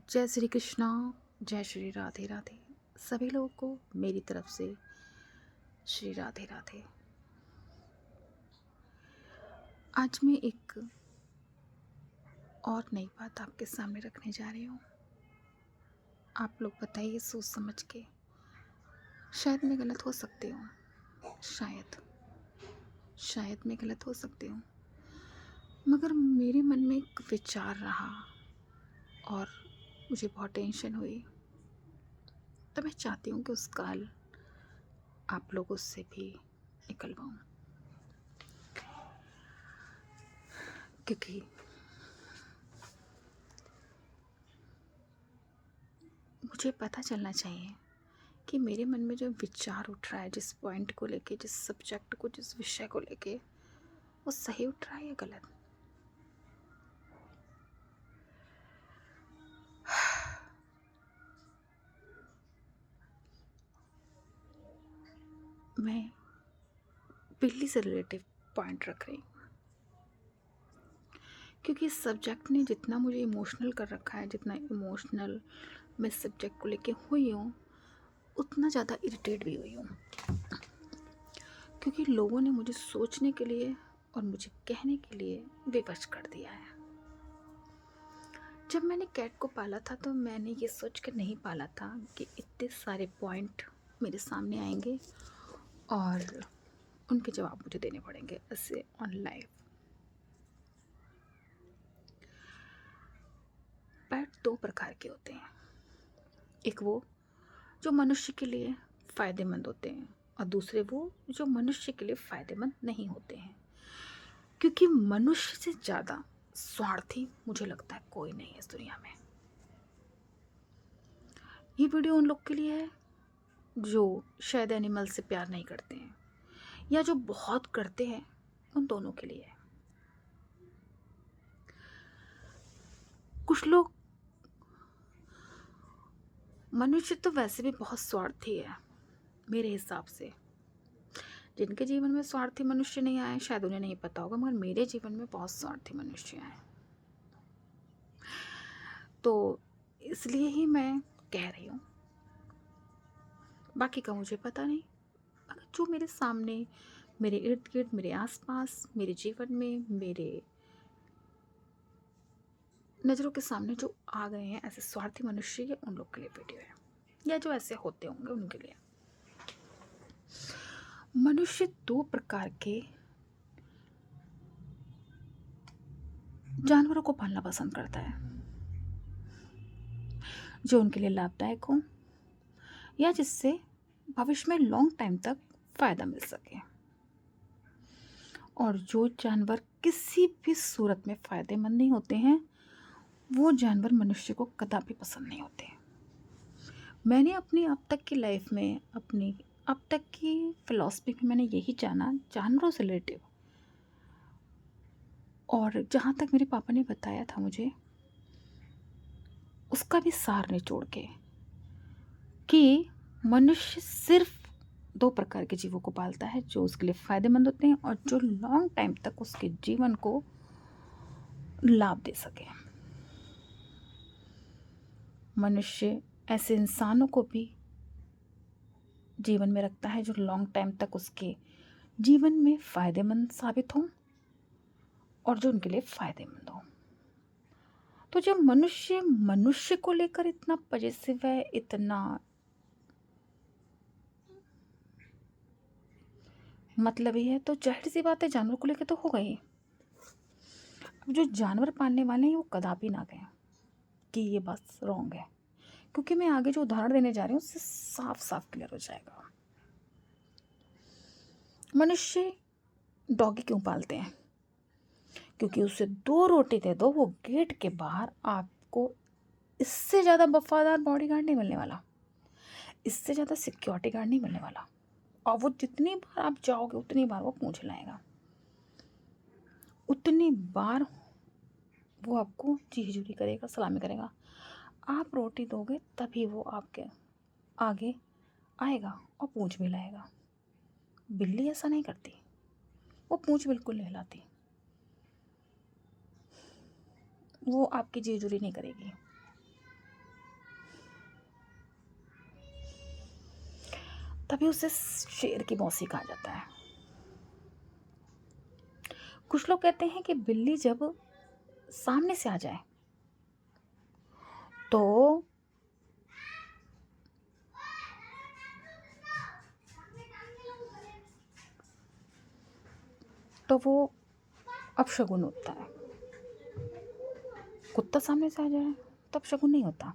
जय श्री कृष्णा। जय श्री राधे राधे। सभी लोगों को मेरी तरफ से श्री राधे राधे। आज मैं एक और नई बात आपके सामने रखने जा रही हूँ। आप लोग बताइए सोच समझ के। शायद मैं गलत हो सकती हूँ, शायद मैं गलत हो सकती हूँ, मगर मेरे मन में एक विचार रहा और मुझे बहुत टेंशन हुई। तो मैं चाहती हूँ कि उसका हल आप लोगों से भी निकलवाऊँ, क्योंकि मुझे पता चलना चाहिए कि मेरे मन में जो विचार उठ रहा है, जिस पॉइंट को लेके, जिस सब्जेक्ट को, जिस विषय को लेके, वो सही उठ रहा है या गलत। मैं बिल्ली से रिलेटिव पॉइंट रख रही हूँ, क्योंकि इस सब्जेक्ट ने जितना मुझे इमोशनल कर रखा है, जितना इमोशनल मैं इस सब्जेक्ट को लेके हुई हूँ, उतना ज़्यादा इरिटेट भी हुई हूँ, क्योंकि लोगों ने मुझे सोचने के लिए और मुझे कहने के लिए विवश कर दिया है। जब मैंने कैट को पाला था तो मैंने ये सोच कर नहीं पाला था कि इतने सारे पॉइंट मेरे सामने आएंगे और उनके जवाब मुझे देने पड़ेंगे ऐसे ऑन लाइव। पेट दो प्रकार के होते हैं, एक वो जो मनुष्य के लिए फ़ायदेमंद होते हैं और दूसरे वो जो मनुष्य के लिए फ़ायदेमंद नहीं होते हैं, क्योंकि मनुष्य से ज़्यादा स्वार्थी मुझे लगता है कोई नहीं है इस दुनिया में। ये वीडियो उन लोग के लिए है जो शायद एनिमल से प्यार नहीं करते हैं या जो बहुत करते हैं, उन दोनों के लिए है। कुछ लोग, मनुष्य तो वैसे भी बहुत स्वार्थी है मेरे हिसाब से। जिनके जीवन में स्वार्थी मनुष्य नहीं आए शायद उन्हें नहीं पता होगा, मगर मेरे जीवन में बहुत स्वार्थी मनुष्य आए, तो इसलिए ही मैं कह रही हूँ। बाकी का मुझे पता नहीं, मगर जो मेरे सामने, मेरे इर्द गिर्द, मेरे आसपास, मेरे जीवन में, मेरे नज़रों के सामने जो आ गए हैं ऐसे स्वार्थी मनुष्य, ये उन लोग के लिए वीडियो है, या जो ऐसे होते होंगे उनके लिए। मनुष्य दो प्रकार के जानवरों को पालना पसंद करता है, जो उनके लिए लाभदायक हो या जिससे भविष्य में लॉन्ग टाइम तक फ़ायदा मिल सके। और जो जानवर किसी भी सूरत में फ़ायदेमंद नहीं होते हैं, वो जानवर मनुष्य को कदापि पसंद नहीं होते। मैंने अपनी अब तक की लाइफ में, अपनी अब तक की फ़िलॉसफी में मैंने यही जाना जानवरों से रिलेटिव, और जहाँ तक मेरे पापा ने बताया था मुझे, उसका भी सार निचोड़ के, कि मनुष्य सिर्फ दो प्रकार के जीवों को पालता है, जो उसके लिए फ़ायदेमंद होते हैं और जो लॉन्ग टाइम तक उसके जीवन को लाभ दे सके। मनुष्य ऐसे इंसानों को भी जीवन में रखता है जो लॉन्ग टाइम तक उसके जीवन में फ़ायदेमंद साबित हों और जो उनके लिए फ़ायदेमंद हो। तो जब मनुष्य मनुष्य को लेकर इतना पजेसिव है, इतना मतलब ही है, तो जाहिर सी बात है जानवर को लेकर तो होगा ही। अब जो जानवर पालने वाले हैं वो कदापि ना कहें कि ये बात रॉन्ग है, क्योंकि मैं आगे जो उदाहरण देने जा रही हूँ उससे साफ साफ क्लियर हो जाएगा। मनुष्य डॉगी क्यों पालते हैं? क्योंकि उसे दो रोटी दे दो, वो गेट के बाहर आपको इससे ज़्यादा वफादार बॉडीगार्ड नहीं मिलने वाला, इससे ज़्यादा सिक्योरिटी गार्ड नहीं मिलने वाला। और वो जितनी बार आप जाओगे उतनी बार वो पूंछ लाएगा, उतनी बार वो आपको जी हजूरी करेगा, सलामी करेगा। आप रोटी दोगे तभी वो आपके आगे आएगा और पूंछ भी लाएगा। बिल्ली ऐसा नहीं करती, वो पूंछ बिल्कुल नहीं हिलाती, वो आपकी जी हजूरी नहीं करेगी। तभी उसे शेर की मौसी कहा जाता है। कुछ लोग कहते हैं कि बिल्ली जब सामने से आ जाए तो वो अपशगुन होता है। कुत्ता सामने से आ जाए तो अपशगुन नहीं होता।